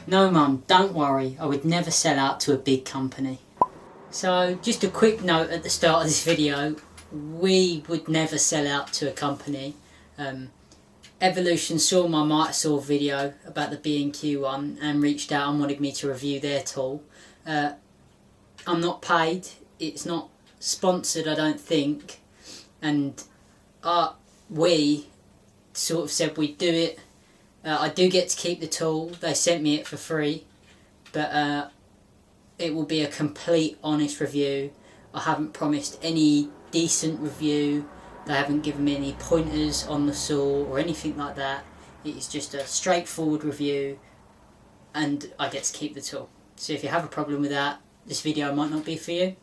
No mum, don't worry, I would never sell out to a big company. So just a quick note at the start of this video, we would never sell out to a company. Evolution saw my mitre saw video about the B&Q one and reached out and wanted me to review their tool. I'm not paid, it's not sponsored I don't think, and we sort of said we'd do it. I do get to keep the tool, they sent me it for free, but it will be a complete honest review. I haven't promised any decent review, they haven't given me any pointers on the saw or anything like that. It is just a straightforward review and I get to keep the tool. So if you have a problem with that, this video might not be for you.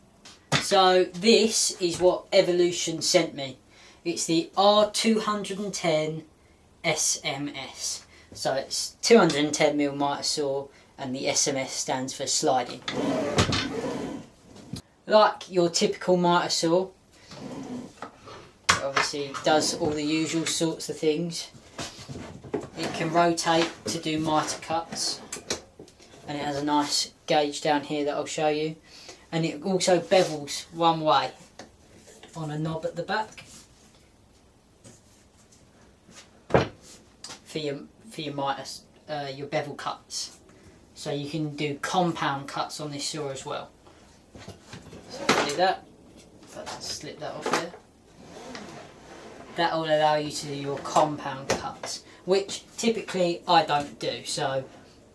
So this is what Evolution sent me. It's the R210SMS. So it's 210mm mitre saw and the SMS stands for sliding. Like your typical mitre saw, it obviously does all the usual sorts of things. It can rotate to do mitre cuts and it has a nice gauge down here that I'll show you, and it also bevels one way on a knob at the back for your mitre, your bevel cuts. So you can do compound cuts on this saw as well. So if you do that, if I just slip that off there, that will allow you to do your compound cuts, which typically I don't do. So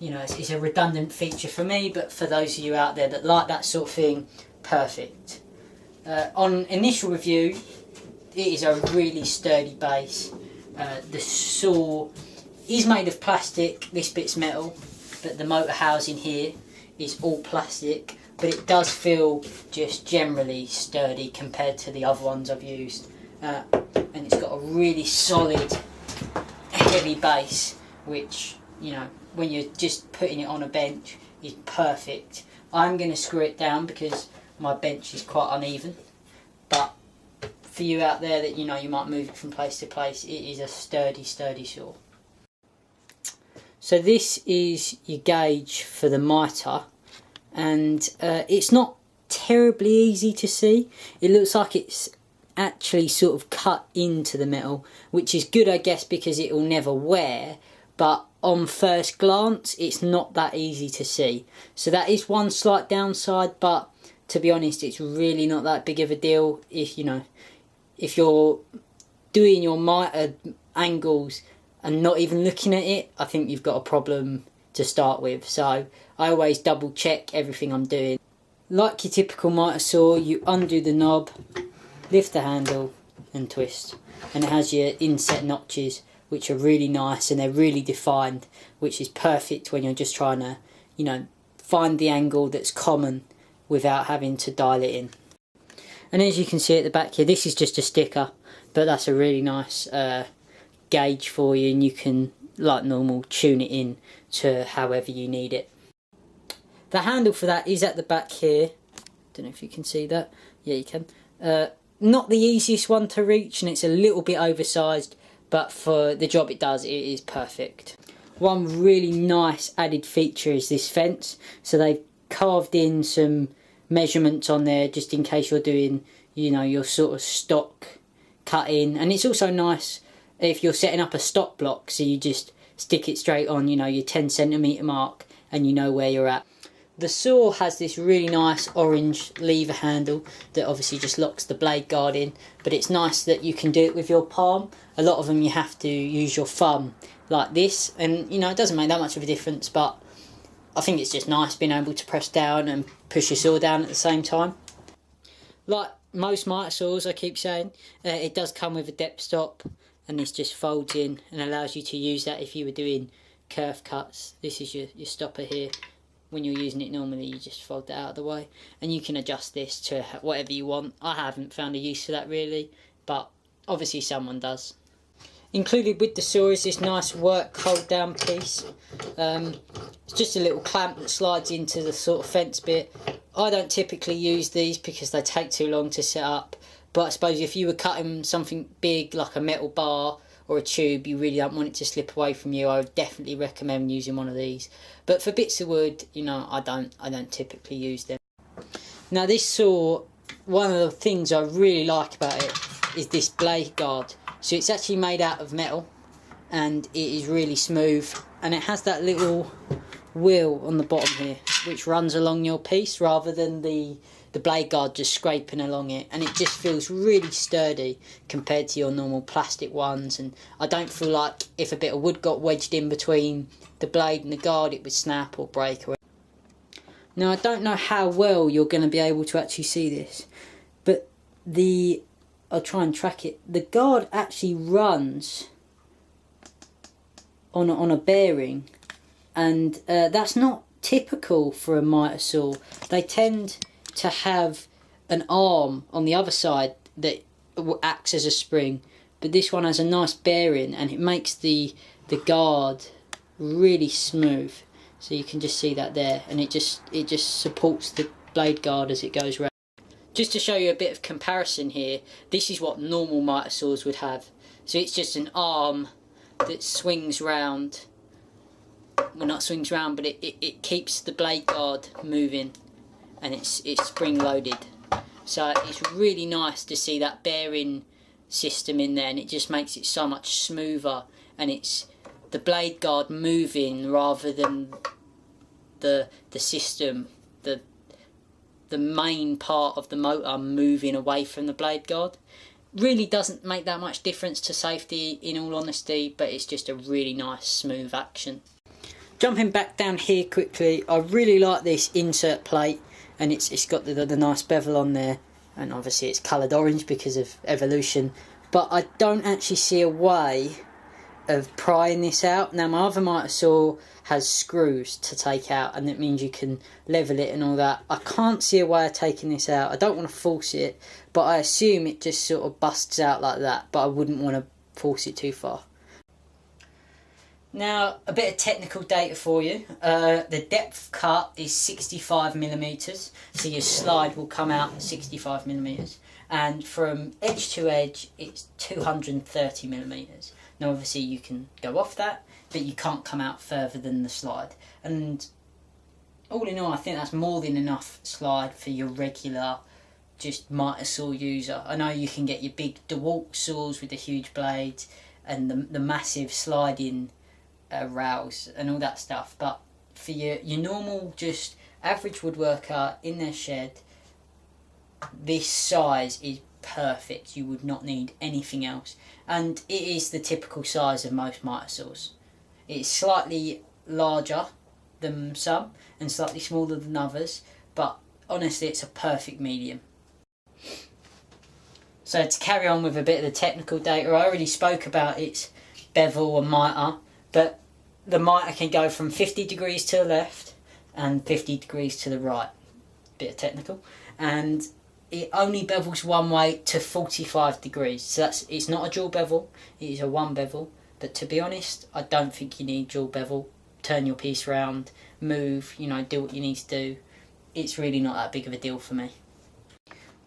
you know, it's a redundant feature for me, but for those of you out there that like that sort of thing, perfect. On initial review, it is a really sturdy base. The saw is made of plastic, this bit's metal, but the motor housing here is all plastic, but it does feel just generally sturdy compared to the other ones I've used. And it's got a really solid, heavy base, which, you know, when you're just putting it on a bench is perfect. I'm going to screw it down because my bench is quite uneven, but for you out there that, you know, you might move it from place to place, it is a sturdy saw. So this is your gauge for the mitre, and it's not terribly easy to see. It looks like it's actually sort of cut into the metal, which is good I guess because it will never wear, but on first glance it's not that easy to see. So that is one slight downside, but to be honest it's really not that big of a deal. If you know, if you're doing your mitre angles and not even looking at it, I think you've got a problem to start with. So I always double check everything I'm doing. Like your typical mitre saw, you undo the knob, lift the handle and twist, and it has your inset notches, which are really nice and they're really defined, which is perfect when you're just trying to, you know, find the angle that's common without having to dial it in. And as you can see at the back here, this is just a sticker, but that's a really nice gauge for you, and you can, like normal, tune it in to however you need it. The handle for that is at the back here. Don't know if you can see that. Yeah, you can. Not the easiest one to reach, and it's a little bit oversized, but for the job it does, it is perfect. One really nice added feature is this fence. So they've carved in some measurements on there just in case you're doing, you know, your sort of stock cutting. And it's also nice if you're setting up a stock block, so you just stick it straight on, you know, your 10cm mark and you know where you're at. The saw has this really nice orange lever handle that obviously just locks the blade guard in, but it's nice that you can do it with your palm. A lot of them you have to use your thumb like this, and you know, it doesn't make that much of a difference, but I think it's just nice being able to press down and push your saw down at the same time. Like most mitre saws, I keep saying, it does come with a depth stop, and this just folds in and allows you to use that if you were doing kerf cuts. This is your stopper here. When you're using it normally, you just fold that out of the way, and you can adjust this to whatever you want. I haven't found a use for that really, but obviously someone does. Included with the saw is this nice work hold down piece. It's just a little clamp that slides into the sort of fence bit. I don't typically use these because they take too long to set up, but I suppose if you were cutting something big like a metal bar or a tube, you really don't want it to slip away from you, I would definitely recommend using one of these. But for bits of wood, you know, I don't typically use them. Now this saw, one of the things I really like about it is this blade guard. So it's actually made out of metal and it is really smooth, and it has that little wheel on the bottom here which runs along your piece rather than the blade guard just scraping along it, and it just feels really sturdy compared to your normal plastic ones. And I don't feel like if a bit of wood got wedged in between the blade and the guard it would snap or break. Now I don't know how well you're going to be able to actually see this, but I'll try and track it. The guard actually runs on a bearing, and that's not typical for a mitre saw. They tend to have an arm on the other side that acts as a spring, but this one has a nice bearing and it makes the guard really smooth. So you can just see that there, and it just supports the blade guard as it goes round. Just to show you a bit of comparison here, this is what normal mitre saws would have. So it's just an arm that swings round. Well, not swings round, but it keeps the blade guard moving, and it's spring loaded. So it's really nice to see that bearing system in there, and it just makes it so much smoother, and it's the blade guard moving rather than the system, the main part of the motor moving away from the blade guard. Really doesn't make that much difference to safety in all honesty, but it's just a really nice smooth action. Jumping back down here quickly, I really like this insert plate, and it's got the nice bevel on there, and obviously it's coloured orange because of Evolution, but I don't actually see a way of prying this out. Now my other mitre saw has screws to take out, and that means you can level it and all that. I can't see a way of taking this out. I don't want to force it, but I assume it just sort of busts out like that, but I wouldn't want to force it too far. Now a bit of technical data for you. The depth cut is 65mm, so your slide will come out 65mm, and from edge to edge it's 230mm. Now obviously you can go off that, but you can't come out further than the slide. And all in all, I think that's more than enough slide for your regular just mitre saw user. I know you can get your big DeWalt saws with the huge blades and the massive sliding rails and all that stuff, but for your normal just average woodworker in their shed, this size is perfect. You would not need anything else, and it is the typical size of most mitre saws. It's slightly larger than some and slightly smaller than others, but honestly it's a perfect medium. So to carry on with a bit of the technical data, I already spoke about its bevel and mitre, but the mitre can go from 50 degrees to the left and 50 degrees to the right. Bit of technical. And it only bevels one way to 45 degrees. So it's not a dual bevel, it is a one bevel. But to be honest, I don't think you need dual bevel. Turn your piece around, move, you know, do what you need to do. It's really not that big of a deal for me.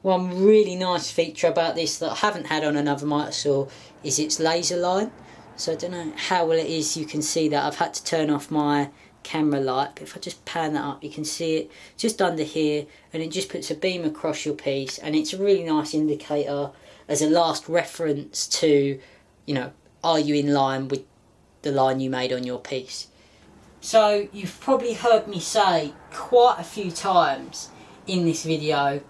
One really nice feature about this that I haven't had on another mitre saw is its laser line. So I don't know how well it is, you can see that I've had to turn off my camera light, but if I just pan that up you can see it just under here, and it just puts a beam across your piece, and it's a really nice indicator as a last reference to, you know, are you in line with the line you made on your piece. So you've probably heard me say quite a few times in this video,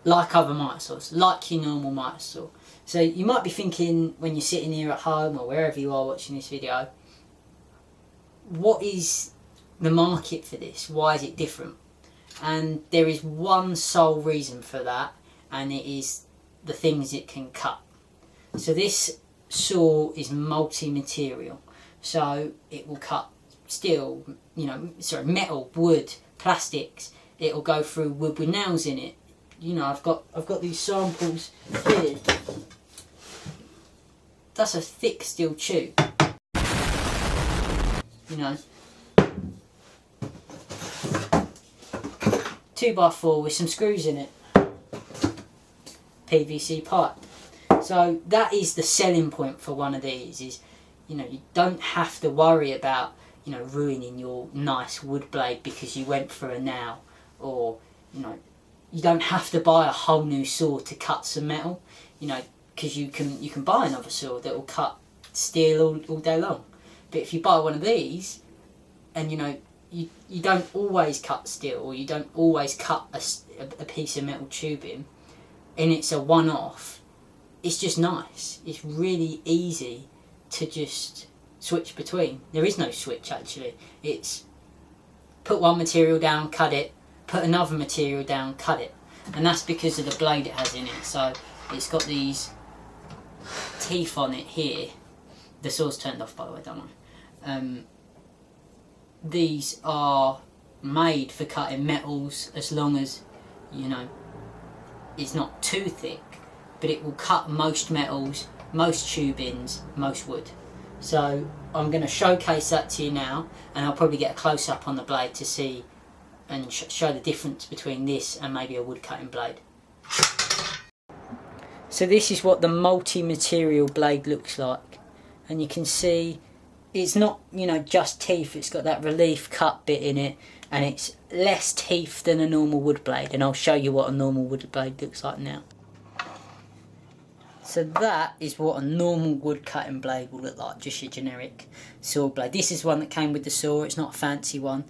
like other mitre saws, like your normal mitre saw. So you might be thinking when you're sitting here at home or wherever you are watching this video, what is the market for this? Why is it different? And there is one sole reason for that, and it is the things it can cut. So this saw is multi-material, so it will cut steel, metal, wood, plastics. It will go through wood with nails in it. You know, I've got these samples here. That's a thick steel tube. You know, 2x4 with some screws in it. PVC pipe. So that is the selling point for one of these, is, you know, you don't have to worry about, you know, ruining your nice wood blade because you went for a nail, or, you know, you don't have to buy a whole new saw to cut some metal, you know, because you can buy another saw that will cut steel all day long. But if you buy one of these, and you know, you don't always cut steel, or you don't always cut a piece of metal tubing, and it's a one-off, it's just nice. It's really easy to just switch between. There is no switch, actually. It's put one material down, cut it, put another material down, cut it. And that's because of the blade it has in it. So it's got these teeth on it here. The saw's turned off, by the way, don't I? These are made for cutting metals, as long as, you know, it's not too thick, but it will cut most metals, most tubings, most wood. So I'm going to showcase that to you now, and I'll probably get a close-up on the blade to see and show the difference between this and maybe a wood cutting blade. So this is what the multi-material blade looks like, and you can see it's not, you know, just teeth. It's got that relief cut bit in it, and it's less teeth than a normal wood blade, and I'll show you what a normal wood blade looks like now. So that is what a normal wood cutting blade will look like, just your generic saw blade. This is one that came with the saw, it's not a fancy one,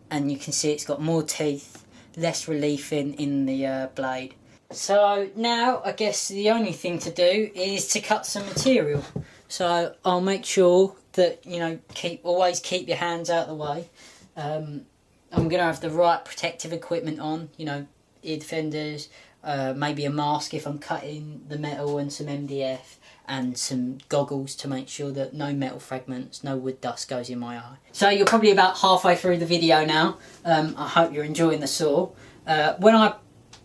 and you can see it's got more teeth, less relief in the blade. So now I guess the only thing to do is to cut some material. So I'll make sure that, you know, always keep your hands out of the way. I'm going to have the right protective equipment on, you know, ear defenders, maybe a mask if I'm cutting the metal, and some MDF, and some goggles to make sure that no metal fragments, no wood dust goes in my eye. So you're probably about halfway through the video now. I hope you're enjoying the saw. When I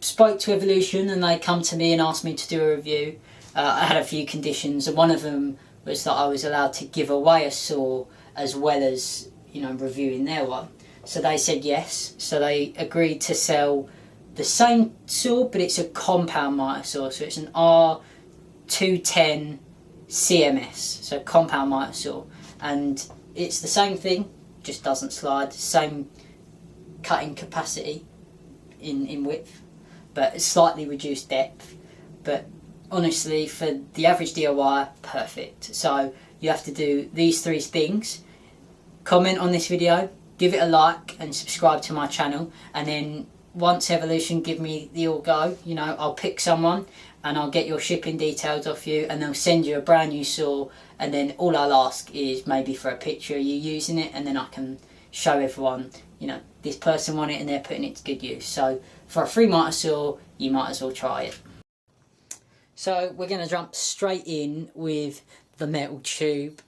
spoke to Evolution and they come to me and asked me to do a review, I had a few conditions, and one of them was that I was allowed to give away a saw as well as, you know, reviewing their one. So they said yes. So they agreed to sell the same saw, but it's a compound mitre saw. So it's an R210CMS, so compound mitre saw, and it's the same thing, just doesn't slide. Same cutting capacity in width, but slightly reduced depth. But honestly, for the average DIY, perfect. So you have to do these three things: comment on this video, give it a like, and subscribe to my channel. And then once Evolution give me the all go, you know, I'll pick someone and I'll get your shipping details off you, and they'll send you a brand new saw. And then all I'll ask is maybe for a picture of you using it, and then I can show everyone, you know, this person won it and they're putting it to good use. So for a free mitre saw, you might as well try it. So we're going to jump straight in with the metal tube.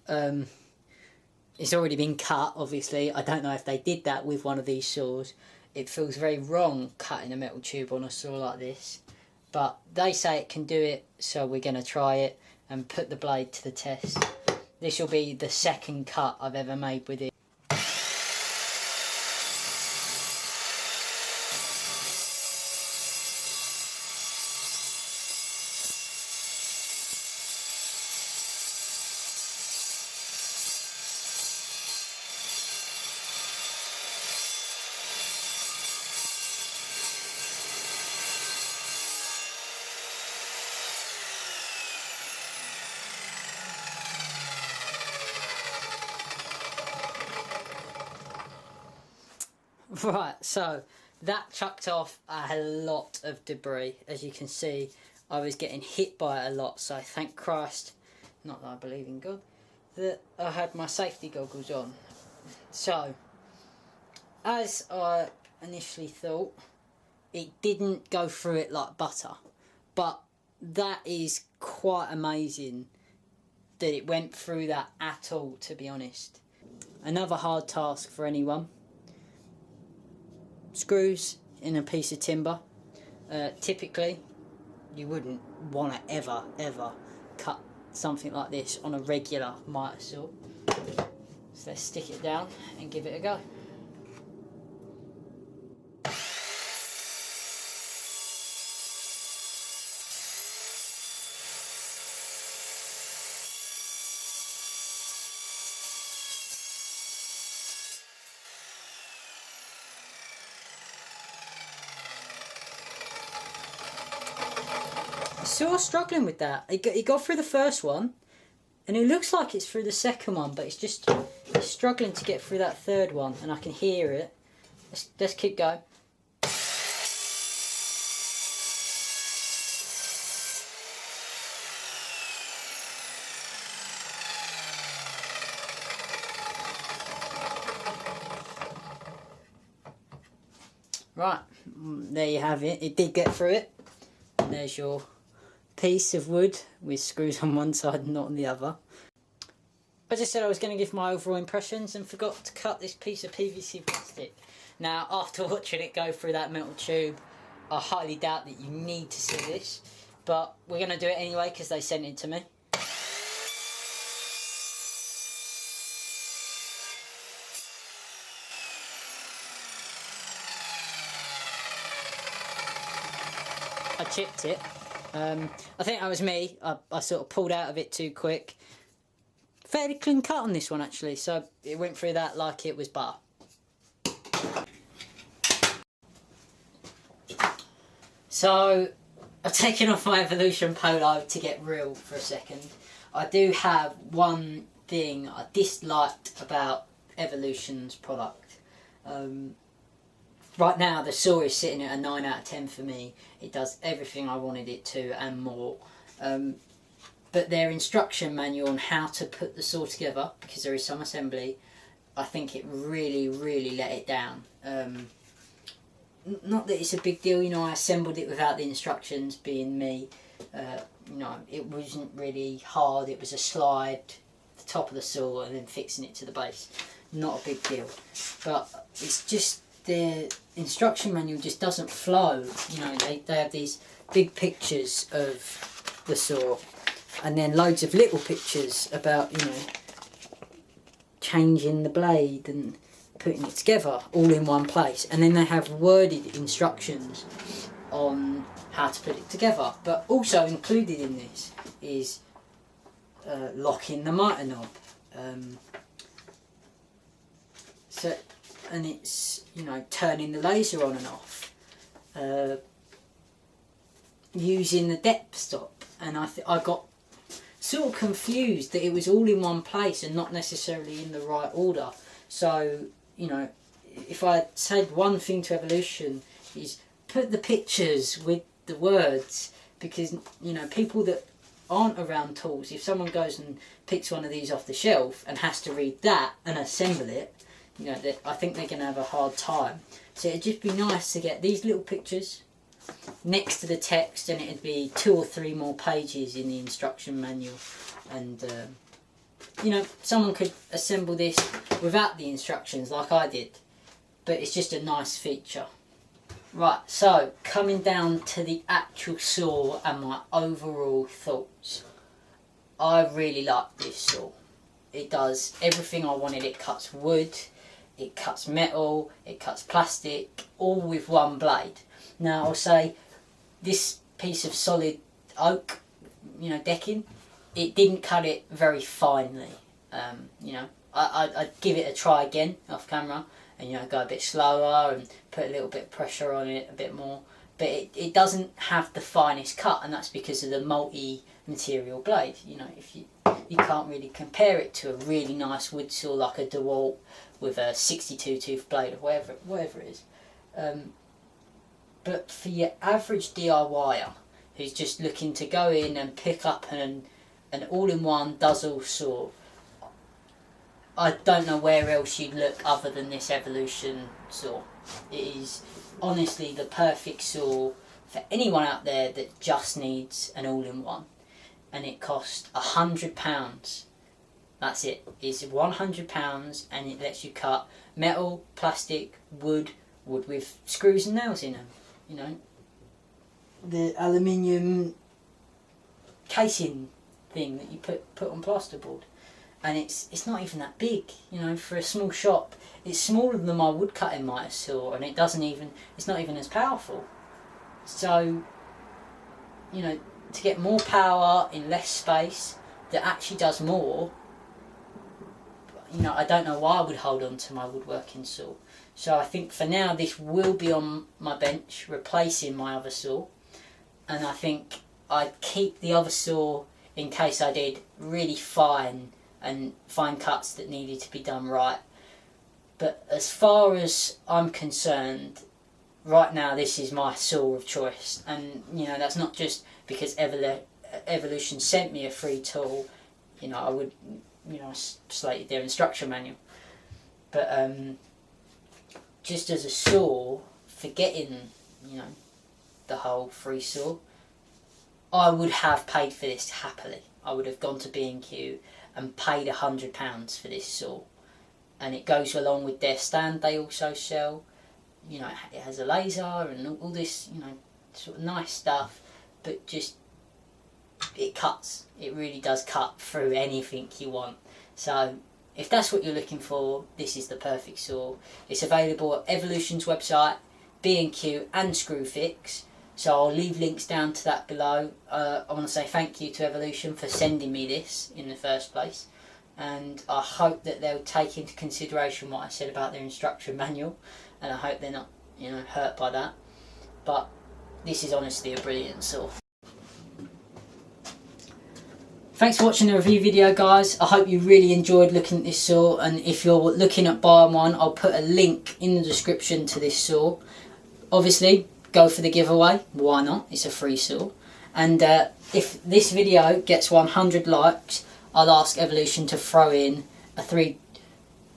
It's already been cut, obviously. I don't know if they did that with one of these saws. It feels very wrong cutting a metal tube on a saw like this, but they say it can do it, so we're going to try it and put the blade to the test. This will be the second cut I've ever made with it. Right, so that chucked off a lot of debris. As you can see, I was getting hit by it a lot, so thank Christ, not that I believe in God, that I had my safety goggles on. So, as I initially thought, it didn't go through it like butter, but that is quite amazing that it went through that at all, to be honest. Another hard task for anyone. Screws in a piece of timber. Typically you wouldn't want to ever cut something like this on a regular mitre saw. So let's stick it down and give it a go. Still struggling with that. It got through the first one, and it looks like it's through the second one, but it's struggling to get through that third one, and I can hear it. Let's keep going. Right, there you have it. It did get through it. And there's your piece of wood with screws on one side and not on the other. I just said I was going to give my overall impressions and forgot to cut this piece of PVC plastic. Now, after watching it go through that metal tube, I highly doubt that you need to see this, but we're going to do it anyway because they sent it to me. I chipped it. I think that was me. I sort of pulled out of it too quick. Fairly clean cut on this one actually, so it went through that like it was butter. So I've taken off my Evolution Polo to get real for a second. I do have one thing I disliked about Evolution's product. Right now the saw is sitting at a 9 out of 10 for me. It does everything I wanted it to and more. But their instruction manual on how to put the saw together, because there is some assembly, I think it really let it down. Not that it's a big deal, you know, I assembled it without the instructions, being me. You know, it wasn't really hard, it was a slide, the top of the saw and then fixing it to the base. Not a big deal. But it's just their instruction manual just doesn't flow. You know, they have these big pictures of the saw and then loads of little pictures about, you know, changing the blade and putting it together all in one place, and then they have worded instructions on how to put it together. But also included in this is locking the mitre knob. And it's, you know, turning the laser on and off, using the depth stop, and I got sort of confused that it was all in one place and not necessarily in the right order. So, you know, if I said one thing to Evolution is put the pictures with the words, because, you know, people that aren't around tools, if someone goes and picks one of these off the shelf and has to read that and assemble it, you know, I think they're going to have a hard time. So it'd just be nice to get these little pictures next to the text, and it'd be 2 or 3 more pages in the instruction manual. And you know, someone could assemble this without the instructions like I did, but it's just a nice feature. Right, so coming down to the actual saw and my overall thoughts. I really like this saw. It does everything I wanted. It cuts wood, it cuts metal, it cuts plastic, all with one blade. Now I'll say this piece of solid oak, you know, decking, it didn't cut it very finely. You know, I'd give it a try again off camera, and, you know, go a bit slower and put a little bit of pressure on it, a bit more. But it doesn't have the finest cut, and that's because of the multi-material blade. You know, if you can't really compare it to a really nice wood saw like a DeWalt with a 62 tooth blade or whatever it is. But for your average DIYer who's just looking to go in and pick up an all-in-one does-all saw, I don't know where else you'd look other than this Evolution saw. It is honestly the perfect saw for anyone out there that just needs an all-in-one. And it costs £100. That's it. It's £100, and it lets you cut metal, plastic, wood with screws and nails in them. You know, the aluminium casing thing that you put on plasterboard, and it's not even that big. You know, for a small shop, it's smaller than my wood cutting mitre saw, and it's not even as powerful. So, you know, to get more power in less space that actually does more, you know, I don't know why I would hold on to my woodworking saw. So I think for now this will be on my bench replacing my other saw, and I think I'd keep the other saw in case I did really fine cuts that needed to be done right. But as far as I'm concerned, right now this is my saw of choice. And you know, that's not just because Evolution sent me a free tool. You know, I would, you know, slated their instruction manual. But just as a saw, forgetting, you know, the whole free saw, I would have paid for this happily. I would have gone to B&Q and paid £100 for this saw. And it goes along with their stand they also sell. You know, it has a laser and all this, you know, sort of nice stuff, but just, it cuts. It really does cut through anything you want. So if that's what you're looking for, this is the perfect saw. It's available at Evolution's website, B&Q and Screwfix. So I'll leave links down to that below. I want to say thank you to Evolution for sending me this in the first place. And I hope that they'll take into consideration what I said about their instruction manual. And I hope they're not, you know, hurt by that. But this is honestly a brilliant saw. Thanks for watching the review video, guys. I hope you really enjoyed looking at this saw, and if you're looking at buying one, I'll put a link in the description to this saw. Obviously, go for the giveaway. Why not? It's a free saw. And if this video gets 100 likes, I'll ask Evolution to throw in a free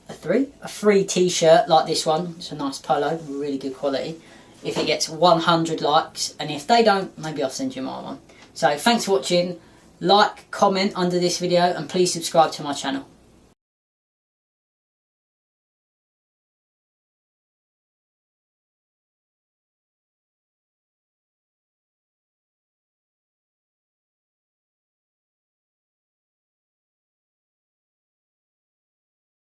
t-shirt like this one. It's a nice polo, really good quality. If it gets 100 likes, and if they don't, maybe I'll send you my one. So thanks for watching. Like, comment under this video, and please subscribe to my channel.